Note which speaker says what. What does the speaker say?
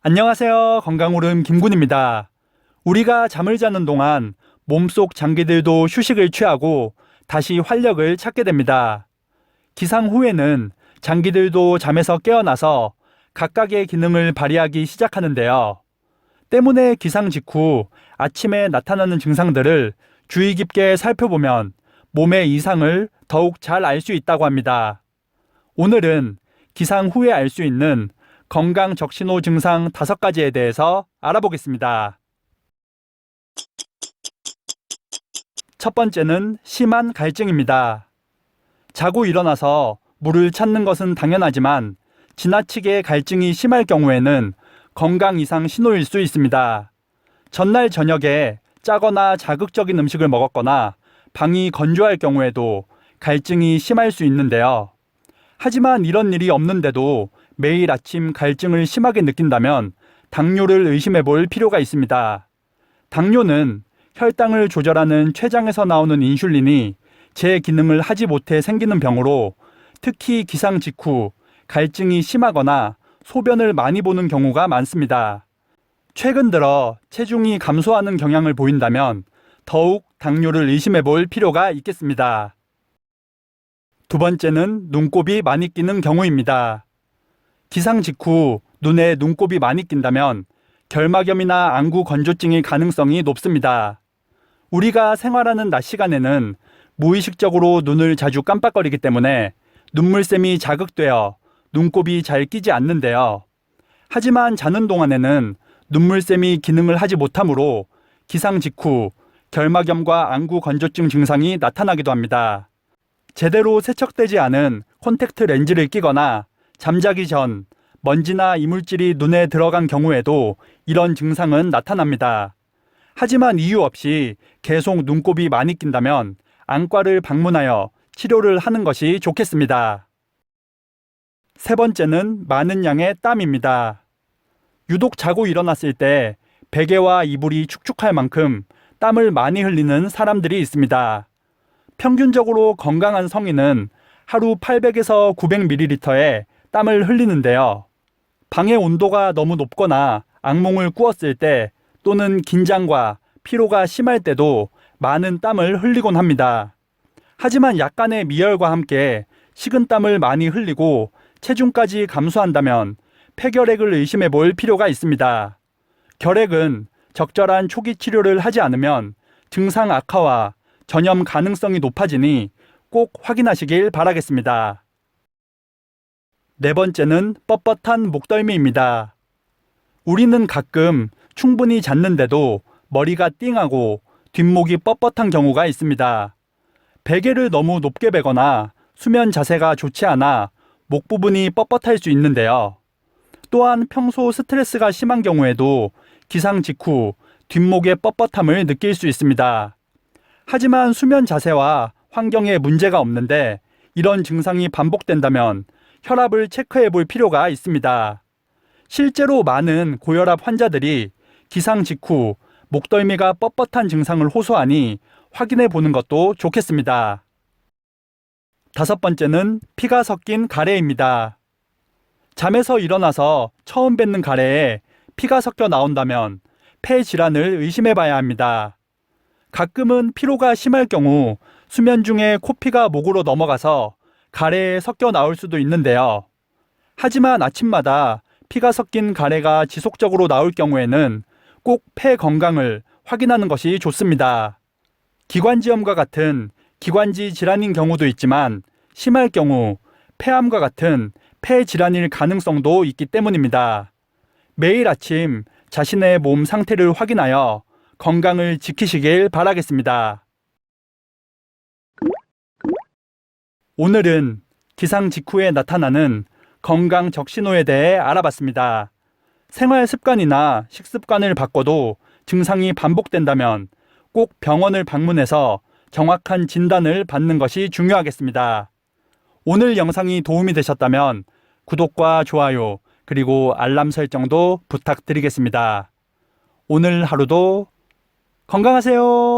Speaker 1: 안녕하세요. 건강오름 김군입니다. 우리가 잠을 자는 동안 몸속 장기들도 휴식을 취하고 다시 활력을 찾게 됩니다. 기상 후에는 장기들도 잠에서 깨어나서 각각의 기능을 발휘하기 시작하는데요. 때문에 기상 직후 아침에 나타나는 증상들을 주의 깊게 살펴보면 몸의 이상을 더욱 잘 알 수 있다고 합니다. 오늘은 기상 후에 알 수 있는 건강 적신호 증상 5가지에 대해서 알아보겠습니다. 첫 번째는 심한 갈증입니다. 자고 일어나서 물을 찾는 것은 당연하지만 지나치게 갈증이 심할 경우에는 건강 이상 신호일 수 있습니다. 전날 저녁에 짜거나 자극적인 음식을 먹었거나 방이 건조할 경우에도 갈증이 심할 수 있는데요. 하지만 이런 일이 없는데도 매일 아침 갈증을 심하게 느낀다면 당뇨를 의심해 볼 필요가 있습니다. 당뇨는 혈당을 조절하는 췌장에서 나오는 인슐린이 제 기능을 하지 못해 생기는 병으로 특히 기상 직후 갈증이 심하거나 소변을 많이 보는 경우가 많습니다. 최근 들어 체중이 감소하는 경향을 보인다면 더욱 당뇨를 의심해 볼 필요가 있겠습니다. 두 번째는 눈곱이 많이 끼는 경우입니다. 기상 직후 눈에 눈곱이 많이 낀다면 결막염이나 안구 건조증일 가능성이 높습니다. 우리가 생활하는 낮 시간에는 무의식적으로 눈을 자주 깜빡거리기 때문에 눈물샘이 자극되어 눈곱이 잘 끼지 않는데요. 하지만 자는 동안에는 눈물샘이 기능을 하지 못하므로 기상 직후 결막염과 안구 건조증 증상이 나타나기도 합니다. 제대로 세척되지 않은 콘택트 렌즈를 끼거나 잠자기 전 먼지나 이물질이 눈에 들어간 경우에도 이런 증상은 나타납니다. 하지만 이유 없이 계속 눈곱이 많이 낀다면 안과를 방문하여 치료를 하는 것이 좋겠습니다. 세 번째는 많은 양의 땀입니다. 유독 자고 일어났을 때 베개와 이불이 축축할 만큼 땀을 많이 흘리는 사람들이 있습니다. 평균적으로 건강한 성인은 하루 800에서 900ml의 땀을 흘리는데요. 방의 온도가 너무 높거나 악몽을 꾸었을 때 또는 긴장과 피로가 심할 때도 많은 땀을 흘리곤 합니다. 하지만 약간의 미열과 함께 식은땀을 많이 흘리고 체중까지 감소한다면 폐결핵을 의심해 볼 필요가 있습니다. 결핵은 적절한 초기 치료를 하지 않으면 증상 악화와 전염 가능성이 높아지니 꼭 확인하시길 바라겠습니다. 네 번째는 뻣뻣한 목덜미입니다. 우리는 가끔 충분히 잤는데도 머리가 띵하고 뒷목이 뻣뻣한 경우가 있습니다. 베개를 너무 높게 베거나 수면 자세가 좋지 않아 목 부분이 뻣뻣할 수 있는데요. 또한 평소 스트레스가 심한 경우에도 기상 직후 뒷목의 뻣뻣함을 느낄 수 있습니다. 하지만 수면 자세와 환경에 문제가 없는데 이런 증상이 반복된다면 혈압을 체크해 볼 필요가 있습니다. 실제로 많은 고혈압 환자들이 기상 직후 목덜미가 뻣뻣한 증상을 호소하니 확인해 보는 것도 좋겠습니다. 다섯 번째는 피가 섞인 가래입니다. 잠에서 일어나서 처음 뱉는 가래에 피가 섞여 나온다면 폐 질환을 의심해 봐야 합니다. 가끔은 피로가 심할 경우 수면 중에 코피가 목으로 넘어가서 가래에 섞여 나올 수도 있는데요. 하지만 아침마다 피가 섞인 가래가 지속적으로 나올 경우에는 꼭 폐 건강을 확인하는 것이 좋습니다. 기관지염과 같은 기관지 질환인 경우도 있지만 심할 경우 폐암과 같은 폐 질환일 가능성도 있기 때문입니다. 매일 아침 자신의 몸 상태를 확인하여 건강을 지키시길 바라겠습니다. 오늘은 기상 직후에 나타나는 건강 적신호에 대해 알아봤습니다. 생활 습관이나 식습관을 바꿔도 증상이 반복된다면 꼭 병원을 방문해서 정확한 진단을 받는 것이 중요하겠습니다. 오늘 영상이 도움이 되셨다면 구독과 좋아요 그리고 알람 설정도 부탁드리겠습니다. 오늘 하루도 건강하세요.